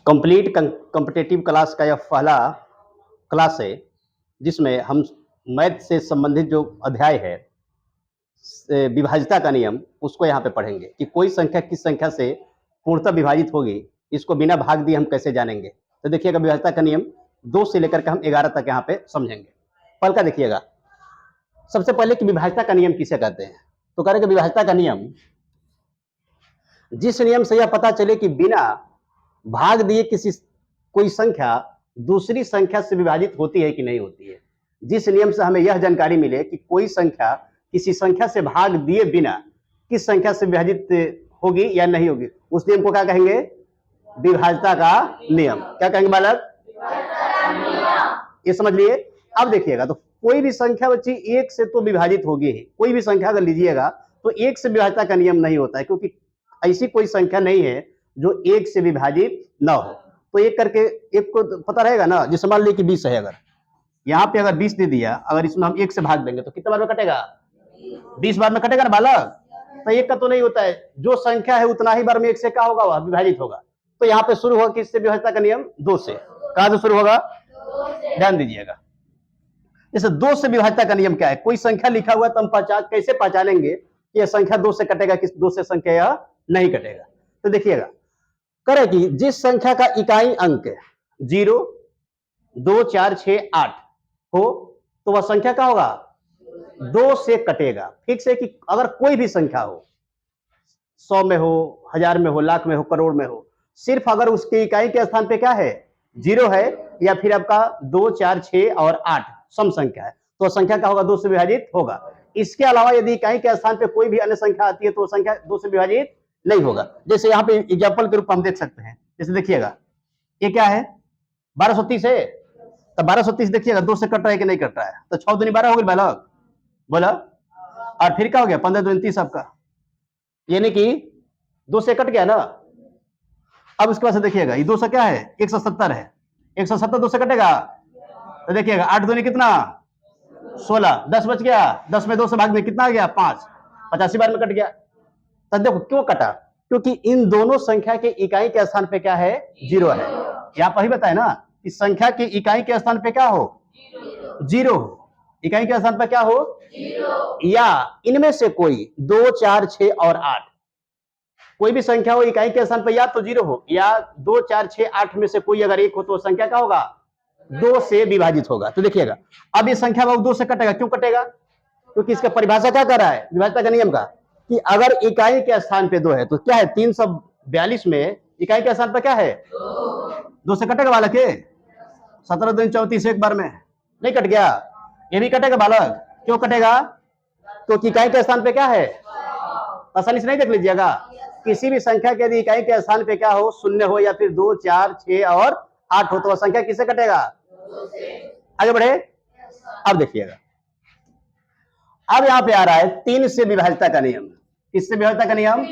Complete competitive class का यह पहला क्लास है जिसमें हम मैथ से संबंधित जो अध्याय है विभाज्यता का नियम उसको यहाँ पे पढ़ेंगे कि कोई संख्या किस संख्या से पूर्णतः विभाजित होगी, इसको बिना भाग दिए हम कैसे जानेंगे। तो देखिएगा विभाज्यता का नियम 2 से लेकर के हम 11 तक यहाँ पे समझेंगे। पहले का देखिएगा, सबसे पहले कि विभाज्यता का नियम किसे कहते हैं। तो कह रहे कि विभाज्यता का नियम जिस नियम से यह पता चले कि बिना भाग दिए कोई संख्या दूसरी संख्या से विभाजित होती है कि नहीं होती है। जिस नियम से हमें यह जानकारी मिले कि कोई संख्या किसी संख्या से भाग दिए बिना किस संख्या से विभाजित होगी या नहीं होगी, उस नियम को क्या कहेंगे? विभाज्यता का नियम। क्या कहेंगे बालक? ये समझ लिए। अब देखिएगा, तो कोई भी संख्या बच्ची 1 से तो विभाजित होगी ही। कोई भी संख्या अगर लीजिएगा तो 1 से विभाज्यता का नियम नहीं होता है, क्योंकि ऐसी कोई संख्या नहीं है जो 1 से विभाजित ना हो। तो एक करके एक को पता रहेगा ना। जैसे मान लीजिए कि 20 है, अगर यहाँ पे अगर 20 दे दिया, अगर इसमें हम 1 से भाग देंगे तो कितने बार में कटेगा? 20 बार में कटेगा ना बालक। तो 1 का तो नहीं होता है, जो संख्या है उतना ही बार में 1 से क्या होगा? वह विभाजित होगा। तो यहाँ पे शुरू होगा किससे विभाज्यता का नियम? 2 से। कहां से शुरू होगा? ध्यान दीजिएगा। जैसे 2 से विभाज्यता का नियम क्या है? कोई संख्या लिखा हुआ है तो हम कैसे पहचानेंगे कि यह संख्या 2 से कटेगा, किस 2 से संख्या यह नहीं कटेगा। तो देखिएगा, करे कि जिस संख्या का इकाई अंक 0, 2, 4, 6, 8 हो तो वह संख्या क्या होगा? 2 से कटेगा। फिक्स है कि अगर कोई भी संख्या हो, 100 में हो, 1000 में हो, लाख में हो, करोड़ में हो, सिर्फ अगर उसके इकाई के स्थान पे क्या है? 0 है, या फिर आपका 2, 4, 6 और 8 सम संख्या है, तो संख्या क्या होगा? 2 से विभाजित होगा। इसके अलावा यदि इकाई के स्थान पे कोई भी अन्य संख्या आती है तो संख्या 2 से विभाजित नहीं होगा। जैसे यहाँ पे एग्जाम्पल के रूप में हम देख सकते हैं। जैसे देखिएगा, ये क्या है? 1230 है। तो 1230 देखिएगा 2 से कट रहा है कि नहीं कट रहा है? तो 6 दूनी 12 हो गई बालक, बोला। और फिर क्या हो गया? 15 दूनी 30 आपका, यानी कि 2 से कट गया ना। अब उसके बाद से देखिएगा, ये 2 से क्या है? 170 है। 170 2 से कटेगा। तो देखिएगा 8 दूनी कितना? 16, 10 बच गया। 10 में 2 से भाग में कितना आ गया? 5, 85 बार में कट गया। तो देखो क्यों कटा? क्योंकि इन दोनों संख्या के इकाई के स्थान पे क्या है? 0 है। यहाँ पर ही बताए ना कि संख्या की इकाई के स्थान पे क्या हो? 0 हो। इकाई के स्थान पे क्या हो? 0। या इनमें से कोई 2, 4, 6 और 8 कोई भी संख्या हो, इकाई के स्थान पे या तो 0 हो, या 2, 4, 6, 8 में से कोई अगर एक हो तो संख्या क्या होगा? 2 से विभाजित होगा। तो देखिएगा, अब ये संख्या 2 से कटेगा। क्यों कटेगा? क्योंकि इसका परिभाषा क्या कर रहा है विभाज्यता का नियम का, कि अगर इकाई के स्थान पे 2 है तो क्या है? 342 में इकाई के स्थान पे क्या है? 2 से कटेगा बालक। 17 दूनी 34 एक बार में नहीं कट गया? ये भी कटेगा बालक। क्यों कटेगा? क्योंकि इकाई के स्थान पे क्या है? आसानी से नहीं देख लीजिएगा, किसी भी संख्या के यदि इकाई के स्थान पे क्या हो? 0 हो, या फिर 2, 4, 6 और 8 हो, तो वह संख्या किससे कटेगा? आगे बढ़े। अब देखिएगा, अब यहां पे आ रहा है 3 से विभाज्यता का नियम। किससे विभाज्यता का नियम?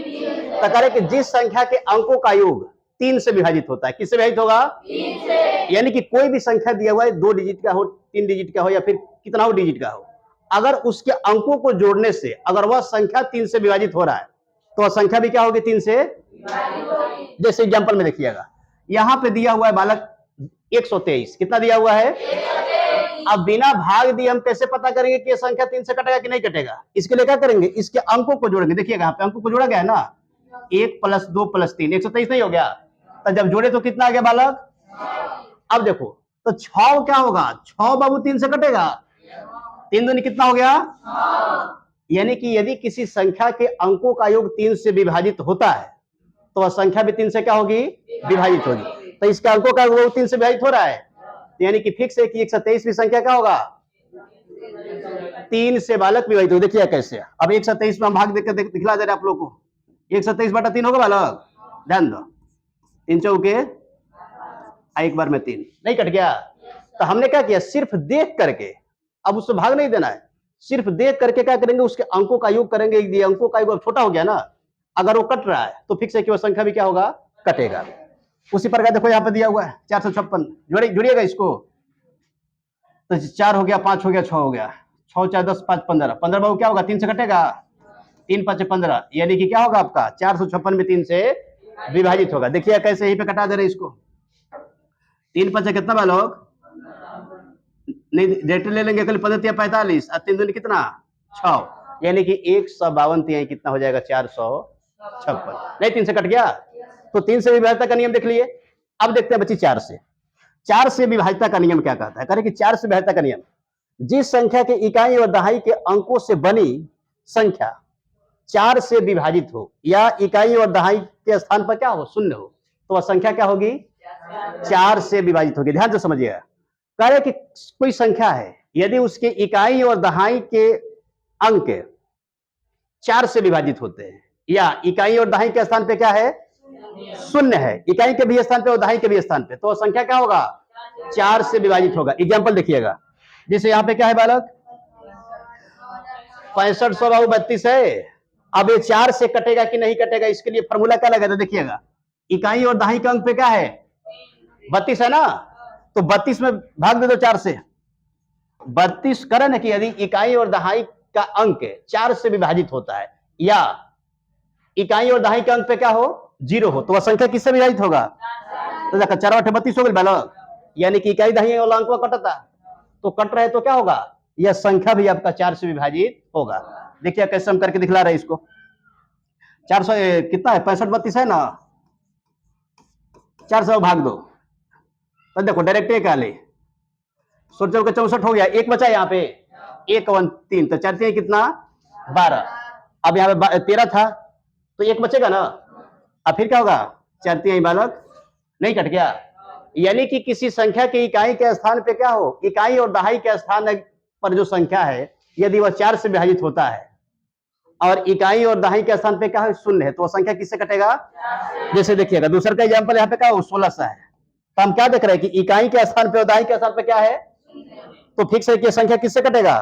तो कह रहे कि जिस संख्या के अंकों का योग 3 से विभाजित होता है। किससे विभाजित होगा? 3 से। यानी कि कोई भी संख्या दिया हुआ है, 2 डिजिट का हो, 3 डिजिट का हो, या फिर कितना हो डिजिट का हो, अगर उसके अंकों को जोड़ने से अगर वह संख्या 3 से विभाजित हो रहा है तो वह संख्या भी क्या होगी? 3 से विभाजित होगी। जैसे एग्जाम्पल में देखिएगा, यहां पे दिया हुआ है बालक 123। कितना दिया हुआ है? 123। अब बिना भाग दिए हम कैसे पता करेंगे कि यह संख्या 3 से कटेगा कि नहीं कटेगा? इसके लिए क्या करेंगे? इसके अंकों को जोड़ेंगे। देखिएगा यहाँ पे अंकों को जोड़ा गया है ना, 1 + 2 + 3 123 नहीं हो गया? तो जब जोड़े तो कितना आ गया बालक? 6। अब देखो, तो 6 क्या होगा? 6 बाबू 3 से कटेगा। 3 दूनी कितना हो गया? 6। यानी कि यदि किसी संख्या के अंकों का योग 3 से विभाजित होता है तो वह संख्या भी 3 से क्या होगी? विभाजित होगी। तो इसके अंकों का योग 3 से विभाजित हो रहा है, यानी कि फिक्स है कि 123वीं संख्या क्या होगा? 3 से बालक विभाजित हो। देखिए कैसे। अब 123 में हम भाग देकर दिखला दे रहे आप लोग को। 127/3 होगा बालक। ध्यान दो, 3 चौके 1 बार में 3 नहीं कट गया? तो हमने क्या किया? सिर्फ देख करके, अब उससे भाग नहीं देना है, सिर्फ देख करके क्या करेंगे? उसके अंकों का योग करेंगे। ये अंकों का योग छोटा हो गया ना, अगर वो कट रहा है तो फिक्स है कि वो संख्या भी क्या होगा? कटेगा। उसी प्रकार देखो यहाँ पे दिया हुआ है 456। जुड़िएगा इसको। तो 4 हो गया, 5 हो गया, 6 हो गया। 6, 4, 10, 5, 15। 15 बाबू क्या होगा? 3 से कटेगा। 3, 5, 15, यानी कि क्या होगा आपका? 456 में 3 से विभाजित होगा। देखिए कैसे यहीं पे कटा दे रहे इसको। 3 5 कितना बा लोग? नहीं डायरेक्ट ले लेंगे, कल 15 45 और 3 दूनी कितना 6, यानी कि 152 तिहाई कितना हो जाएगा 456। नहीं 3 से कट गया, तो 3 से विभाज्यता का नियम देख लिए। अब देखते हैं बच्ची 4 से। 4 से विभाज्यता का नियम क्या कहता है? कह रहे कि 4 से विभाज्यता का नियम, जिस संख्या के इकाई और दहाई के अंकों से बनी संख्या 4 से विभाजित हो या इकाई और दहाई के स्थान पर क्या हो, शून्य हो, तो वह संख्या क्या होगी? 4 से विभाजित होगी। ध्यान से समझिएगा, कह रहे कि कोई संख्या है, यदि उसके इकाई और दहाई के अंक 4 से विभाजित होते हैं या इकाई और दहाई के स्थान पे क्या है? शून्य है, इकाई के भी स्थान पे और दहाई के भी स्थान पे, तो संख्या क्या होगा? 4 से विभाजित होगा। एग्जाम्पल देखिएगा, जैसे यहाँ पे क्या है बालक? 6500 32 है। अब ये 4 से कटेगा कि नहीं कटेगा, इसके लिए फॉर्मूला क्या लगा था? देखिएगा, इकाई और दहाई का अंक पे क्या है? 32 है ना, तो 32 में भाग दे दो 4 से। 32 करे ना कि यदि इकाई और दहाई का अंक 4 से विभाजित होता है या इकाई और दहाई के अंक पे क्या हो? 0 हो, तो वह संख्या किससे विभाजित होगा? तो देखा 4 8 32 हो गई बालक, यानी कि इकाई दहाई वाला अंक कटता, तो कट रहे तो क्या होगा? यह संख्या भी आपका 4 से विभाजित होगा। देखिए कैसे हम करके दिखला रहे हैं इसको। 400 कितना है? 65 32 है ना, 400 भाग दो, तो देखो डायरेक्ट एक आले 16 का 64 हो गया, एक बचा यहाँ पे 1 1 3, तो 4 3 कितना 12। अब यहाँ पे 13 था, तो एक बचेगा ना, अब फिर क्या होगा? 4 3 बालक नहीं कट गया, यानी कि किसी संख्या की इकाई के स्थान पे क्या हो? इकाई और दहाई के स्थान पर जो संख्या है, यदि वह 4 से विभाजित होता है और इकाई और दहाई के स्थान पे क्या है? शून्य है, तो वह संख्या किससे कटेगा? जैसे देखिएगा दूसरा का एग्जाम्पल यहाँ पे क्या हो? 16 सा है, तो हम क्या देख रहे हैं कि इकाई के स्थान पे और दहाई के स्थान पे क्या है? तो फिक्स है कि संख्या किससे कटेगा?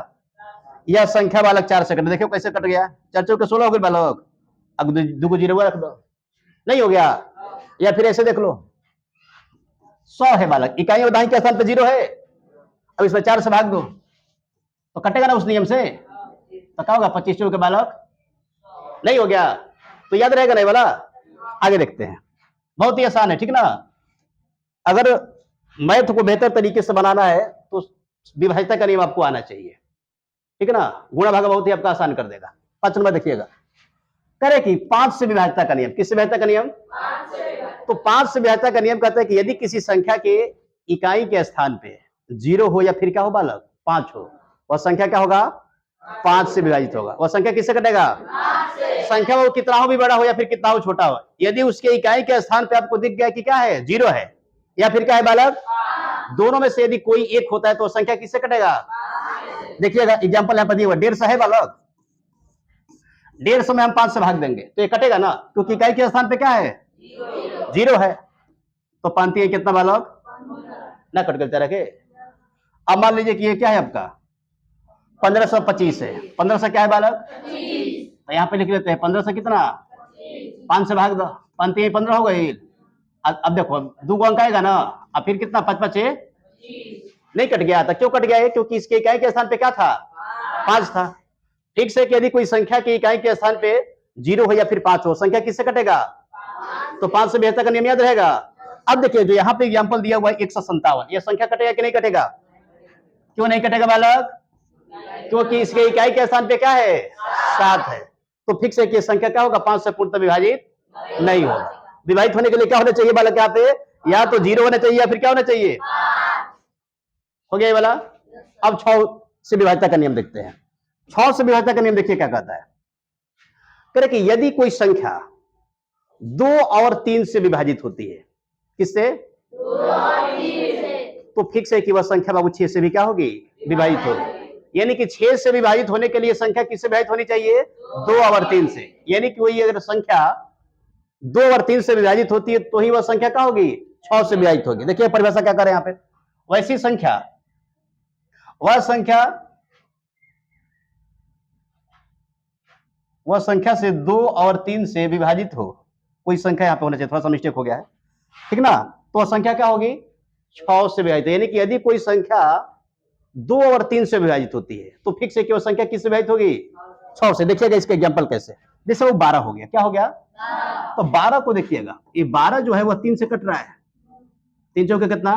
यह संख्या बालक 4 से कटे। देखियो कैसे कट गया, 4 4 के 16 हो गए बालक, अब 2 को 0 रख दो, नहीं हो गया? या फिर ऐसे देख लो, 100 है बालक, इकाई और दहाई के स्थान पे 0 है, अब इसमें 4 से भाग दो तो कटेगा ना उस नियम से, तो क्या होगा? 25 के बालक, नहीं हो गया? तो याद रहेगा नहीं वाला? आगे देखते हैं, बहुत ही आसान है, ठीक ना। अगर मैथ को बेहतर तरीके से बनाना है तो विभाज्यता का नियम आपको आना चाहिए, ठीक है ना। गुणा भागा बहुत ही आपका आसान कर देगा। 5 नंबर देखिएगा, करे कि 5 से विभाज्यता का नियम, किससे विभाज्यता का नियम? तो 5 से विभाज्यता का नियम कहता है कि यदि किसी संख्या के इकाई के स्थान पे 0 हो या फिर क्या हो बालक? 5 हो, वह संख्या क्या होगा? 5 से विभाजित होगा। वह संख्या किससे कटेगा? संख्या वो कितना हो भी बड़ा हो या फिर कितना हो छोटा हो, यदि उसके इकाई के स्थान पे आपको दिख गया कि क्या है? 0 है या फिर क्या है बालक? दोनों में से यदि कोई एक होता है तो संख्या किससे कटेगा? देखिएगा एग्जाम्पल यहाँ पर दिया हुआ 150 है बालक, 150 में हम 5 से भाग देंगे तो ये कटेगा ना, क्योंकि इकाई के स्थान पे क्या है? 0 है, तो 5 है कितना बालक? ना कट करते रखे। अब मान लीजिए कि ये क्या है आपका? 1525 है, 1500 क्या है बालक? तो यहाँ पे लिख लेते हैं 1500 कितना? 5 से भाग दो, 5 15 हो गई। अब देखो 2 अंक आएगा ना, अब फिर कितना? 5 5 नहीं कट गया था, क्यों कट गया है? क्योंकि इसके इकाई के स्थान पे क्या था? 5 था। ठीक से कि यदि कोई संख्या की इकाई के स्थान पे 0 हो या फिर 5 हो, संख्या किससे कटेगा? तो 5 से विभाज्यता का नियम याद रहेगा। अब देखिए जो यहाँ पे एग्जाम्पल दिया हुआ है 157, यह संख्या कटेगा कि नहीं कटेगा? क्यों नहीं कटेगा बालक? क्योंकि इसके इकाई के स्थान पे क्या है? 7 है, तो फिक्स है कि संख्या क्या होगा? 5 से पूर्णतः विभाजित नहीं होगा। विभाजित होने के लिए क्या होना चाहिए बालक? यहाँ पे या तो 0 होना चाहिए या फिर क्या होना चाहिए? हो गया ये वाला। अब 6 से विभाज्यता का नियम देखते हैं। 6 से विभाज्यता का नियम देखिए क्या कहता है। कह रहे कि यदि कोई संख्या 2 और 3 से विभाजित होती है, किससे? 2 और 3 से, तो फिक्स है कि वह संख्या बाबू 6 से भी क्या होगी? विभाजित होगी। यानी कि 6 से विभाजित होने के लिए संख्या किससे विभाजित होनी चाहिए? 2 और 3 से। यानी कि वही अगर संख्या 2 और 3 से विभाजित होती है तो ही वह संख्या क्या होगी? 6 से विभाजित होगी। देखिए परिभाषा क्या करें यहाँ पे, वैसी संख्या, वह संख्या से 2 और 3 से विभाजित हो, कोई संख्या यहाँ पे होना चाहिए, थोड़ा सा मिस्टेक हो गया है, ठीक ना। तो वह संख्या क्या होगी? 6 से विभाजित। यानी कि यदि कोई संख्या 2 और 3 से विभाजित होती है तो फिक्स है कि वह संख्या किससे विभाजित होगी? 6 से। देखिएगा इसका एग्जाम्पल कैसे, जैसे वो 12 हो गया, क्या हो गया? तो 12 को देखिएगा, ये 12 जो है वह 3 से कट रहा है, 3 चौके कितना?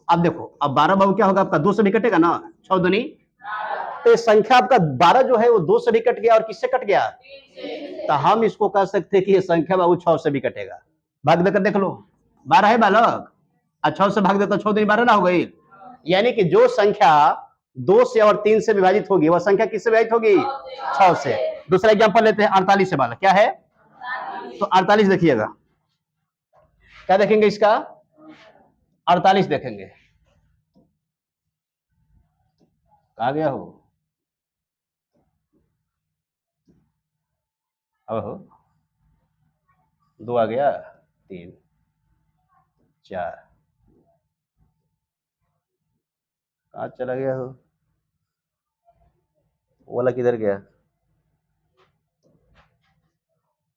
अब देखो, अब 12 बाबू क्या होगा आपका, 2 से भी कटेगा ना, 6 दूनी, तो ये संख्या आपका 12 जो है वो 2 से भी कट गया और किससे कट गया, तो हम इसको कह सकते हैं कि ये संख्या बाबू 6 से भी कटेगा। भाग देकर देख लो, 12 है बालक, 6 से भाग देता 6 दूनी 12 ना हो गई। यानी कि जो संख्या 2 से और 3 से विभाजित होगी वह संख्या किससे विभाजित होगी, 6 से। दूसरा एग्जांपल लेते हैं 48 से बालक, क्या है, तो 48 देखिएगा, क्या देखेंगे इसका, 48 देखेंगे, कहा गया हो, ओहो 2 आ गया, 3 4, कहाँ चला गया हो, वो वाला किधर गया,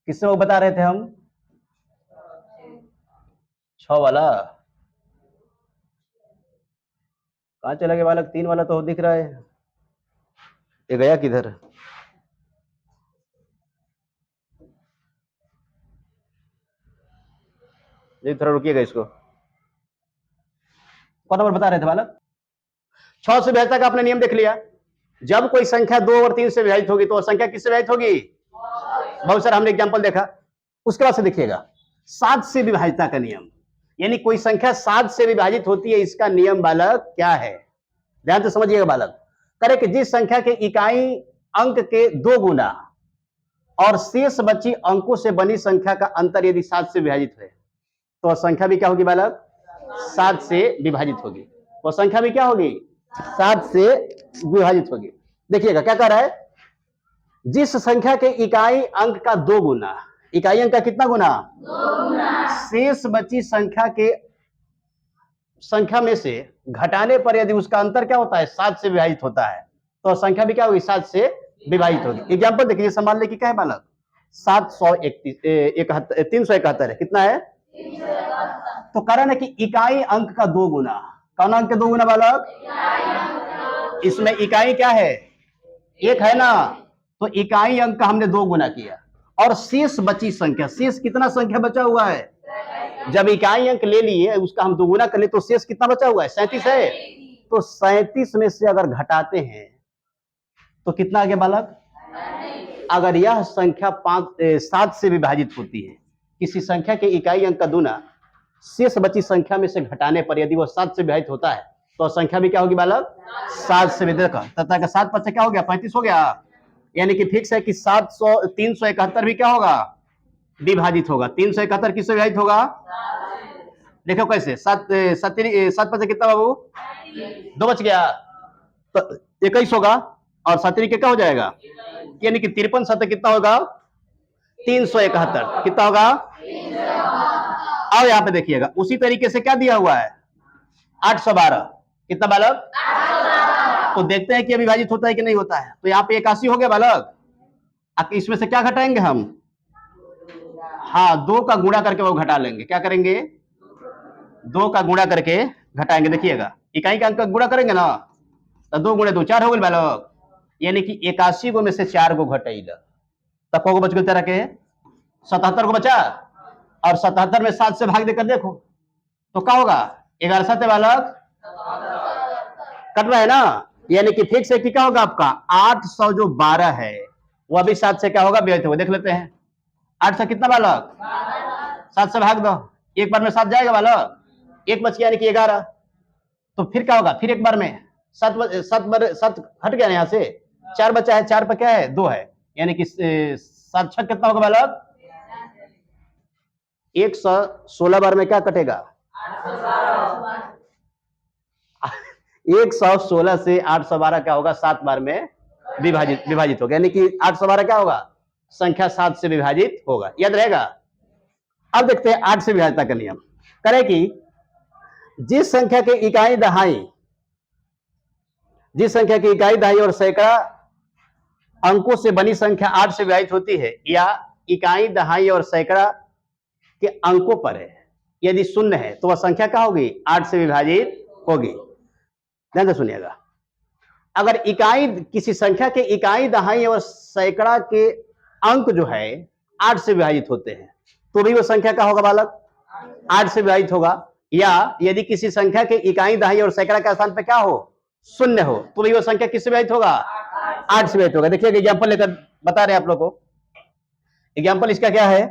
किससे वो बता रहे थे हम, 6 वाला, कहाँ चला गया बालक, 3 वाला तो दिख रहा है, ये गया किधर, जी थोड़ा रुकिएगा इसको, कौन नंबर बता रहे थे बालक, 6 से विभाजित का आपने नियम देख लिया, जब कोई संख्या 2 और 3 से विभाजित होगी तो वह संख्या किससे विभाजित होगी, बहुत सारा हमने एग्जांपल देखा। उसके बाद से देखिएगा 7 से विभाजिता का नियम, यानी कोई संख्या 7 से विभाजित होती है, इसका नियम बालक क्या है, ध्यान से समझिएगा बालक। करे कि जिस संख्या के इकाई अंक के 2 गुना और शेष बची अंकों से बनी संख्या का अंतर यदि 7 से विभाजित है तो संख्या भी क्या होगी बालक, 7 से विभाजित होगी, वो संख्या भी क्या होगी, 7 से विभाजित होगी। देखिएगा क्या कह रहा है, जिस संख्या के इकाई अंक का 2 गुना, इकाई अंक का कितना गुना, 2 गुना, शेष बची संख्या में से घटाने पर यदि उसका अंतर क्या होता है, 7 से विभाजित होता है, तो संख्या भी क्या होगी, 7 से विभाजित होगी। एग्जाम्पल देखिए, संभाल ले कि क्या है बालक, 371 है, कितना है, तो कारण है कि इकाई अंक का 2 गुना, कौन अंक के 2 गुना बालक, इसमें इकाई क्या है, 1 है ना, तो इकाई अंक का हमने 2 गुना किया और शेष बची संख्या, शेष कितना संख्या बचा हुआ है, जब इकाई अंक ले लिए उसका हम 2 गुना कर ले तो शेष कितना बचा हुआ है, 37 है, तो 37 में से अगर घटाते हैं तो कितना आ गया बालक, अगर यह संख्या 7 से विभाजित होती है, किसी संख्या के इकाई अंक का दूना शेष बची संख्या में से घटाने पर यदि वह 7 से विभाजित होता है तो संख्या भी क्या होगी बालक, 7 से विभाजित, तथा का 7 5 से क्या हो गया, 35 हो गया, यानी कि फिक्स है कि 371 भी क्या होगा, विभाजित होगा। 371 किससे विभाजित होगा, देखो कैसे, 7 5 कितना बाबू, 2 बच गया, तो 21 होगा और 7 के क्या हो जाएगा, यानी कि 53 7 कितना होगा, 371, कितना होगा, और यहाँ पे देखिएगा उसी तरीके से क्या दिया हुआ है, 812, कितना बालक, तो देखते हैं कि विभाजित होता है कि नहीं होता है, तो यहाँ पे 81 हो गया बालक, इसमें से क्या घटाएंगे हम, हाँ 2 का गुणा करके वो घटा लेंगे, क्या करेंगे, 2 का गुणा करके घटाएंगे। देखिएगा इकाई का अंक गुणा करेंगे ना, तो 2 गुणे 2 4 हो गए बालक, यानी कि 81 गो में से 4 गो घटेल, तब को बच गए तेरा के 77 को बचा, और 77 में 7 से भाग देकर देखो तो क्या होगा, 11 7 बालक, कट रहा है ना, यानी कि फिक्स है कि क्या होगा आपका 800 जो 12 है वह भी 7 से क्या होगा विभाजित होगा। देख लेते हैं 8 से कितना बालक, 7 से भाग दो, एक बार में 7 जाएगा बालक, 1 बच गया यानी कि 11, तो फिर क्या होगा, फिर एक बार में 7 हट गया यहाँ से, 4 बचा है, 4 पर क्या है 2 है, यानी कि 7 6 कितना होगा बालक, 116 बार में क्या कटेगा, 116 से 812 क्या होगा, 7 बार में विभाजित होगा, यानी कि 812 क्या होगा, संख्या 7 से विभाजित होगा, याद रहेगा। अब देखते हैं 8 से विभाजिता का नियम, करें कि जिस संख्या के इकाई दहाई और सैकड़ा अंकों से बनी संख्या 8 से विभाजित होती है, या इकाई दहाई और सैकड़ा के अंकों पर है, यदि शून्य है तो वह संख्या क्या होगी, 8 से विभाजित होगी। ध्यान से सुनिएगा, अगर किसी संख्या के इकाई दहाई और सैकड़ा के अंक जो है 8 से विभाजित होते हैं तो भी वो संख्या क्या होगा बालक, 8 से विभाजित होगा। या यदि किसी संख्या के इकाई, दहाई और सैकड़ा के स्थान पे क्या हो, शून्य हो, तो भाई वो संख्या किससे विभाजित होगा, 8 से विभाजित होगा। देखिए एग्जाम्पल लेकर बता रहे हैं आप लोग को। एग्जाम्पल इसका क्या है,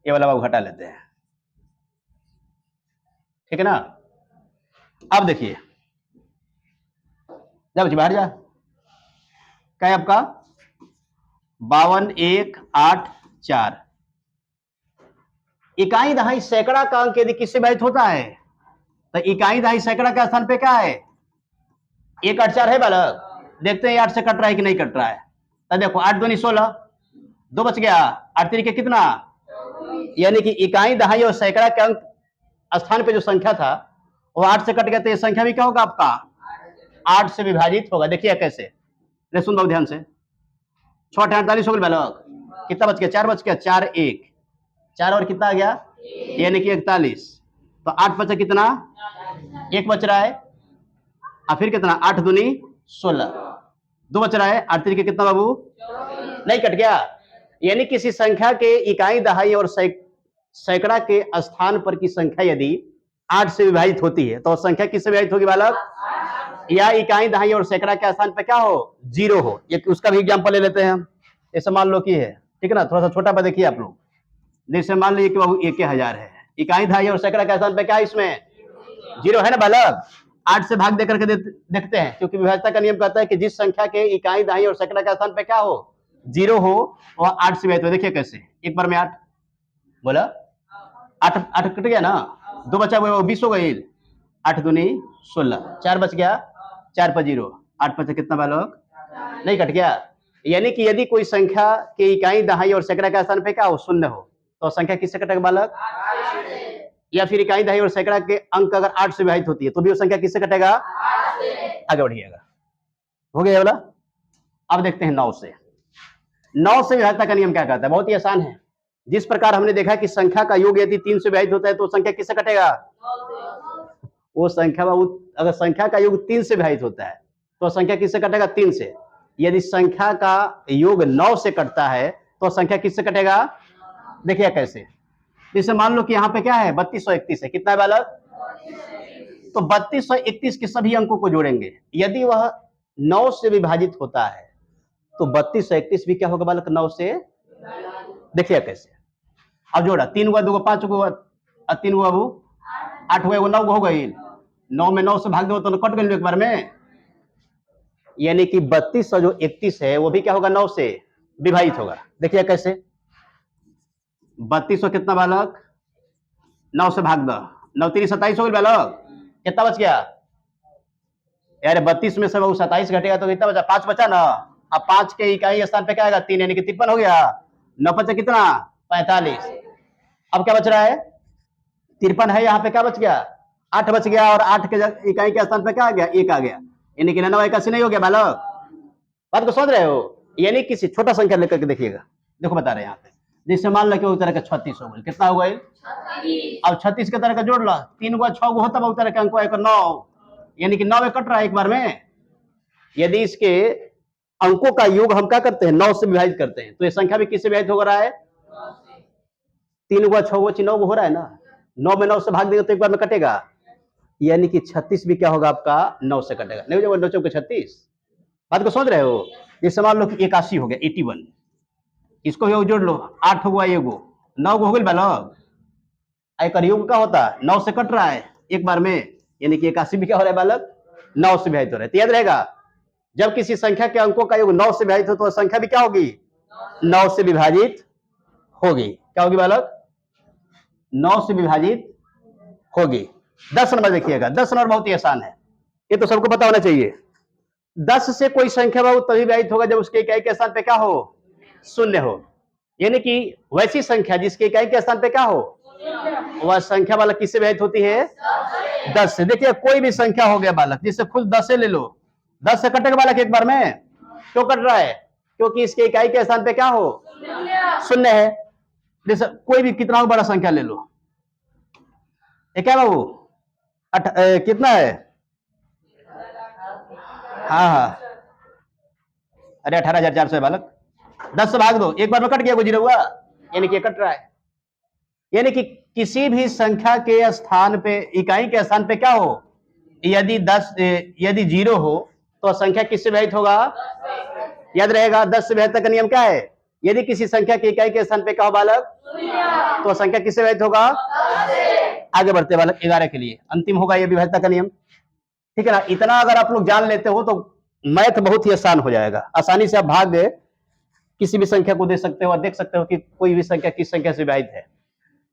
ये वाला बाबू हटा लेते हैं, ठीक है ना। अब देखिए, जब बाहर जा, क्या है आपका 52, 1, 8, 4। इकाई, दहाई, सैकड़ा का अंक यदि किससे विभाजित होता है, तो इकाई, दहाई, सैकड़ा के स्थान पे क्या है, 1, 8, 4 है बालक। देखते हैं 8 से कट रहा है कि नहीं कट रहा है। तो देखो 8 दूनी 16, 2 बच गया, 8 तरीके कितना, यानी कि इकाई, दहाई और सैकड़ा के अंक स्थान पे जो संख्या था वो 8 से कट गया, तो ये संख्या भी क्या होगा आपका 8 से विभाजित होगा। देखिए कैसे, सुन दो ध्यान से। 6 48 हो गए बालक, कितना बच गया, 4 बच गया, 4 1, 4 और कितना आ गया, यानी कि 41। तो 8 बचा कितना, 1 बच रहा है, और फिर कितना, 8 दूनी 16, 2 बच रहा है, 8 तरीके कितना बाबू, नहीं कट गया। यानी किसी संख्या के इकाई, दहाई और सैकड़ा के स्थान पर की संख्या यदि 8 से विभाजित होती है तो संख्या किससे विभाजित होगी बालक, या इकाई, दहाई और सैकड़ा के स्थान पे क्या हो, 0 हो। ये उसका भी एग्जांपल ले लेते हैं हम। ऐसे मान लो कि है, ठीक है ना, थोड़ा सा छोटा पर देखिए आप लोग। जैसे मान लीजिए कि बाबू 1000 है, इकाई, दहाई और सैकड़ा के स्थान पे क्या है, इसमें 0 है ना बालक। 8 से भाग देकर के देखते हैं, क्योंकि विभाज्यता का नियम कहता है कि जिस संख्या के इकाई, दहाई और सैकड़ा के स्थान पे क्या हो, 0 हो, वह 8 से विभाजित हो। देखिए कैसे, एक बार में 8 बोला, 8 8 कट गया ना, 2 बचा हुआ 20 हो गई, 8 दूनी 16, 4 बच गया, 4 पर 0, 8 बचा कितना बालक, नहीं कट गया। यानी कि यदि कोई संख्या के इकाई, दहाई और सैकड़ा के स्थान पे क्या हो, 0 हो, तो संख्या किससे कटेगा बालक, या फिर इकाई, दहाई और सैकड़ा के अंक अगर 8 से विभाजित होती है तो भी वो संख्या किससे कटेगा, आगे बढ़िएगा। हो गया वाला। अब देखते हैं 9 से। 9 से विभाज्यता का नियम क्या कहता है, बहुत ही आसान है। जिस प्रकार हमने देखा कि संख्या का योग यदि 3 से विभाजित होता है तो संख्या किससे कटेगा, वो संख्या अगर संख्या का योग 3 से विभाजित होता है तो संख्या किससे कटेगा, 3 से। यदि संख्या का योग 9 से कटता है तो संख्या किससे कटेगा, देखिए कैसे। जैसे मान लो कि यहाँ पे क्या है, 3231 है, कितना है बालक, तो 3231 के सभी अंकों को जोड़ेंगे, यदि वह 9 से विभाजित होता है तो 3231 भी क्या होगा बालक, 9 से। देखिए कैसे, अब जोड़ा, 3 हुआ, 2 हुआ, 5 हुआ, 3 हुआ, 8 हुआ, 9 हो गई, 9 में 9 से भाग दो तो कट गई एक बार में। यानी कि 32 जो 31 है वो भी क्या होगा, 9 से विभाजित होगा। देखिए कैसे, 32 कितना बालक, 9 से भाग दो, 9 3 27 हो गई बालक, कितना बच गया यार, 32 में से वो 27 घटेगा तो कितना बचा, 5 बचा ना। अब 5 के इकाई स्थान पे क्या आएगा, 3, यानी कि 53 हो गया। 9 बचा कितना, 45। अब क्या बच रहा है, 53 है, यहाँ पे क्या बच गया, 8 बच गया, और 8 के इकाई के स्थान पे क्या आ गया, 1 आ गया, यानी कि 99 नहीं हो गया बालक। बात को समझ रहे हो, यानी किसी छोटा संख्या लेकर के देखिएगा। देखो बता रहे हैं यहाँ पे, जैसे मान लो कि उस तरह का 36 हो गई, कितना हो गई, अब 36 के तरह का जोड़ लो, 3 हुआ, 6 होता है, तरह का अंक 9, यानी कि 9 में कट रहा है एक बार में। यदि इसके अंकों का योग हम क्या करते हैं, 9 से विभाजित करते हैं, तो ये संख्या भी किससे विभाजित हो रहा है, 3 हुआ, 6 हुआ, 9 हो रहा है ना। 9 में 9 से भाग देंगे तो एक बार में कटेगा, यानी कि 36 भी क्या होगा आपका, 9 से कटेगा, नहीं हो जाएगा 9 के 36। बात को समझ रहे हो। जैसे मान लो कि 81 हो गया, 81, इसको भी जोड़ लो, 8 हुआ, 1 9 हो गई बालक, एक योग का होता है 9 से कट रहा है एक बार में, यानी कि 81 भी क्या हो रहा है बालक, 9 से विभाजित हो रहा है। तो याद रहेगा, जब किसी संख्या के अंकों का योग 9 से विभाजित हो तो संख्या भी क्या होगी, 9 से विभाजित होगी। क्या होगी बालक, 9 से विभाजित होगी। 10 नंबर देखिएगा, 10 नंबर बहुत ही आसान है, ये तो सबको पता होना चाहिए। 10 से कोई संख्या बहुत तभी विभाजित होगा जब उसके इकाई के स्थान पे क्या हो, 0 हो। यानी कि वैसी संख्या जिसके इकाई के स्थान पे क्या हो, वह संख्या वाला किससे विभाजित होती है, 10 से। देखिए कोई भी संख्या हो गया बालक, जिससे खुद 10 से ले लो, 10 से कटेगा बालक एक बार में, क्यों कट रहा है, क्योंकि इसके इकाई के स्थान पे क्या हो, 0 है। जैसे कोई भी कितना बड़ा संख्या ले लो, क्या बाबू, कितना है, हाँ हाँ, अरे 18,400 है बालक, 10 से भाग दो, एक बार में कट गया, गुजरा हुआ, यानी कि कट रहा है। यानी कि किसी भी संख्या के स्थान पे, इकाई के स्थान पे क्या हो, यदि 10 यदि 0 हो तो संख्या किससे विभाजित होगा, याद रहेगा 10 से विभाजन का नियम क्या है, यदि किसी संख्या की इकाई के स्थान पे क्या हो बालक, तो संख्या किससे विभाजित होगा, आगे बढ़ते बालक 11 के लिए अंतिम होगा ये विभाज्यता का नियम। ठीक है ना, इतना अगर आप लोग जान लेते हो तो मैथ बहुत ही आसान हो जाएगा, आसानी से आप भाग किसी भी संख्या को दे सकते हो और देख सकते हो कि कोई भी संख्या किस संख्या से विभाजित है।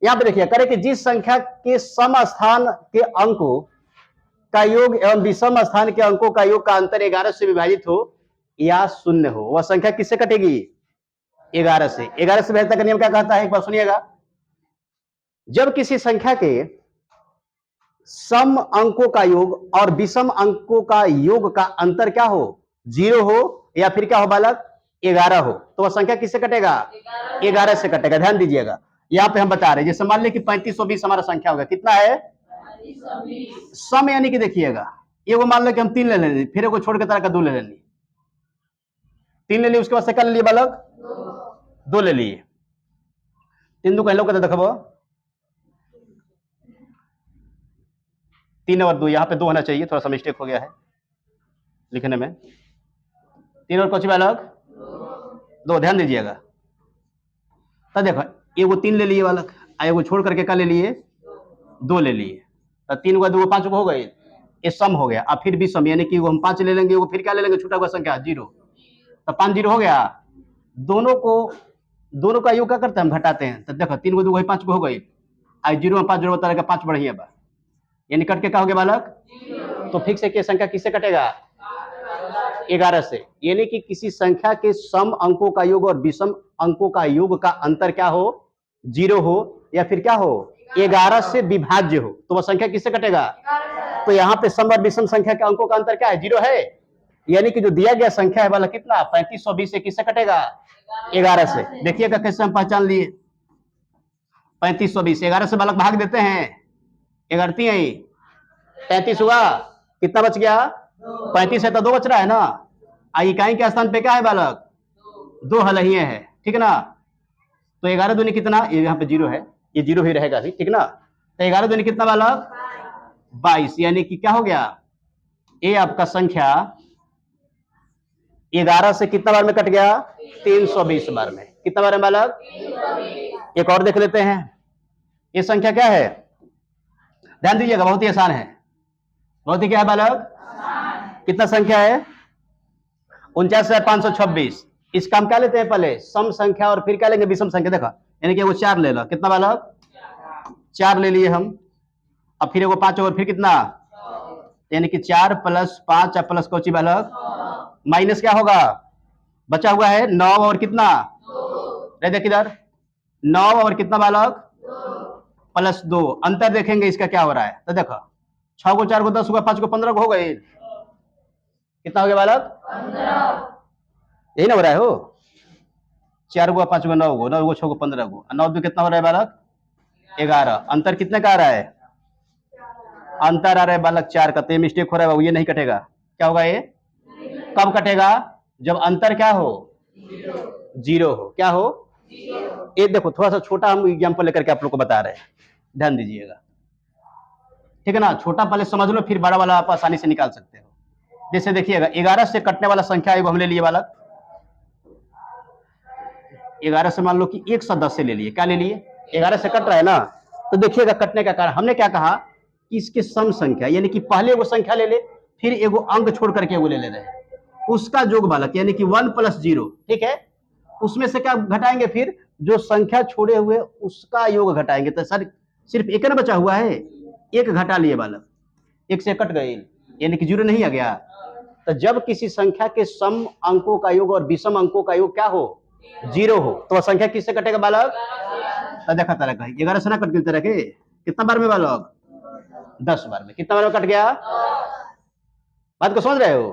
यहां पे देखिए करे कि जिस संख्या के सम स्थान के अंकों का योग एवं विषम स्थान के अंकों का योग का अंतर 11 से विभाजित हो या शून्य हो, वह संख्या किससे कटेगी, 11 से। 11 से विभाज्यता का नियम क्या कहता है, एक बार सुनिएगा, जब किसी संख्या के सम अंकों का योग और विषम अंकों का योग का अंतर क्या हो, 0 हो या फिर क्या हो बालक, 11 हो, तो वह संख्या किससे कटेगा, 11 से कटेगा। ध्यान दीजिएगा, यहां पे हम बता रहे हैं, जैसे मान लें कि 3520 हमारा संख्या होगा, कितना है, सम, यानी कि देखिएगा एगो मान लो कि हम 3 ले लेंगे, फिर एगो छोड़ के तरह का 2 ले लेंगे, 3 ले लिए, उसके बाद से क्या ले लिए बालक, 2 ले लिए, 3 2 कहलो कहते देखो 3 और 2, यहाँ पे 2 होना चाहिए, थोड़ा सा मिस्टेक हो गया है लिखने में, 3 और कुछ बालक 2, ध्यान दीजिएगा। तो देखो एगो 3 ले लिए बालक, एगो छोड़ करके क्या ले लिए, 2 ले लिए, तो 3 को 2 5 को हो गए, ये सम हो गया। अब फिर भी सम, यानी कि हम 5 ले लेंगे, वो फिर क्या ले लेंगे, छूटा हुआ संख्या 0, तो 5 0 हो गया। दोनों का योग क्या करते हैं, हम घटाते हैं, तो देखो 3 को 2 5 को हो गई, आज 0 में 5 जोड़ बता 5 बढ़िया बा, यानी कट के क्या हो गया बालक, तो फिक्स है कि संख्या किससे कटेगा, 11 से। यानी कि किसी संख्या के सम अंकों का योग और विषम अंकों का योग का अंतर क्या हो, 0 हो या फिर क्या हो, 11 से विभाज्य हो, तो वह संख्या किससे कटेगा। तो यहाँ पे सम और विषम संख्या के अंकों का अंतर क्या है, 0 है, यानी कि जो दिया गया संख्या है वाला कितना 3520 से किससे कटेगा, 11 से। देखिएगा कैसे हम पहचान लिए, 3520 11 से बालक भाग देते हैं, 11 है 35 हुआ, कितना बच गया, 35 है तो 2 बच रहा है ना, इकाई के स्थान पे क्या है बालक, 2 हलहिए है, ठीक है ना। तो 11 दूनी कितना, ये यहाँ पे 0 है, ये 0 ही रहेगा, ठीक ना। तो 11 दूनी कितना बालक, 22, यानी कि क्या हो गया, ये आपका संख्या 11 से कितना बार में कट गया, 320 बार में, कितना बार है बालक, एक और देख लेते हैं, ये संख्या क्या है, ध्यान दीजिएगा बहुत ही आसान है, बहुत ही क्या है बालक, कितना संख्या है, 49,526। इसका हम क्या लेते हैं, पहले सम संख्या और फिर क्या लेंगे, विषम संख्या। देखा यानी कि वो 4 ले लो, कितना बालक, 4 ले लिए हम, अब फिर वो 5 और फिर कितना, यानी कि 4 + 5 प्लस कोची बालक, माइनस क्या होगा, बचा हुआ है 9 और कितना, देख किधर 9 और कितना बालक, +2, अंतर देखेंगे इसका क्या हो रहा है। तो देखो 6 को 4 को 10 हुआ, 5 को 15 को हो गए, कितना हो गया बालक, 15, यही ना हो रहा है, हो 4 को 5 को 9 को 9 को 6 को 15 को 9 2 कितना हो रहा है बालक, 11, अंतर कितने का आ रहा है, अंतर आ रहा है बालक 4 का, तो मिस्टेक हो रहा है, ये नहीं कटेगा, क्या होगा ये, कब कटेगा, जब अंतर क्या हो, 0 हो, क्या हो, ये देखो थोड़ा सा छोटा हम एग्जांपल लेकर के आप लोग को बता रहे हैं, ध्यान दीजिएगा, ठीक है ना। छोटा पहले समझ लो, फिर बड़ा वाला आप आसानी से निकाल सकते हो। जैसे देखिएगा 11 से कटने वाला संख्या हम ले लिए बालक, 11 से मान लो कि 110 से ले लिए, क्या ले लिए, 11 से कट रहा है ना, तो देखिएगा कटने का कारण हमने क्या कहा कि इसके सम संख्या, यानी कि पहले एगो संख्या ले ले, फिर एगो अंक छोड़ करके एगो ले ले रहे, उसका योग बालक, यानी कि 1 + 0, ठीक है, उसमें से क्या घटाएंगे, फिर जो संख्या छोड़े हुए उसका योग घटाएंगे, तो सर सिर्फ एक ना बचा हुआ है, एक घटा लिए बालक, एक से कट गए, यानी कि 0 नहीं आ गया। तो जब किसी संख्या के सम अंकों का योग और विषम अंकों का योग क्या हो, 0 हो, तो वह संख्या किससे कटेगा बालक, तो देखा तरह का 11 से ना कट गई, तरह के कितना बार में बालक, 10 बार में, कितना बार में कट गया, बात को समझ रहे हो,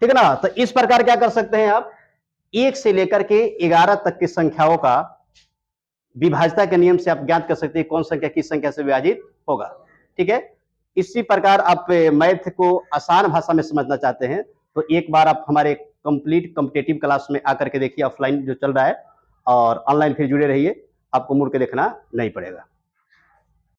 ठीक है ना। तो इस प्रकार क्या कर सकते हैं आप, 1 से लेकर के 11 तक की संख्याओं का विभाज्यता के नियम से आप ज्ञात कर सकते हैं कौन संख्या किस संख्या से विभाजित होगा, ठीक है। इसी प्रकार आप मैथ को आसान भाषा में समझना चाहते हैं तो एक बार आप हमारे कंप्लीट कॉम्पिटिटिव क्लास में आकर के देखिए, ऑफलाइन जो चल रहा है, और ऑनलाइन फिर जुड़े रहिए। आपको मुड़ के देखना नहीं पड़ेगा।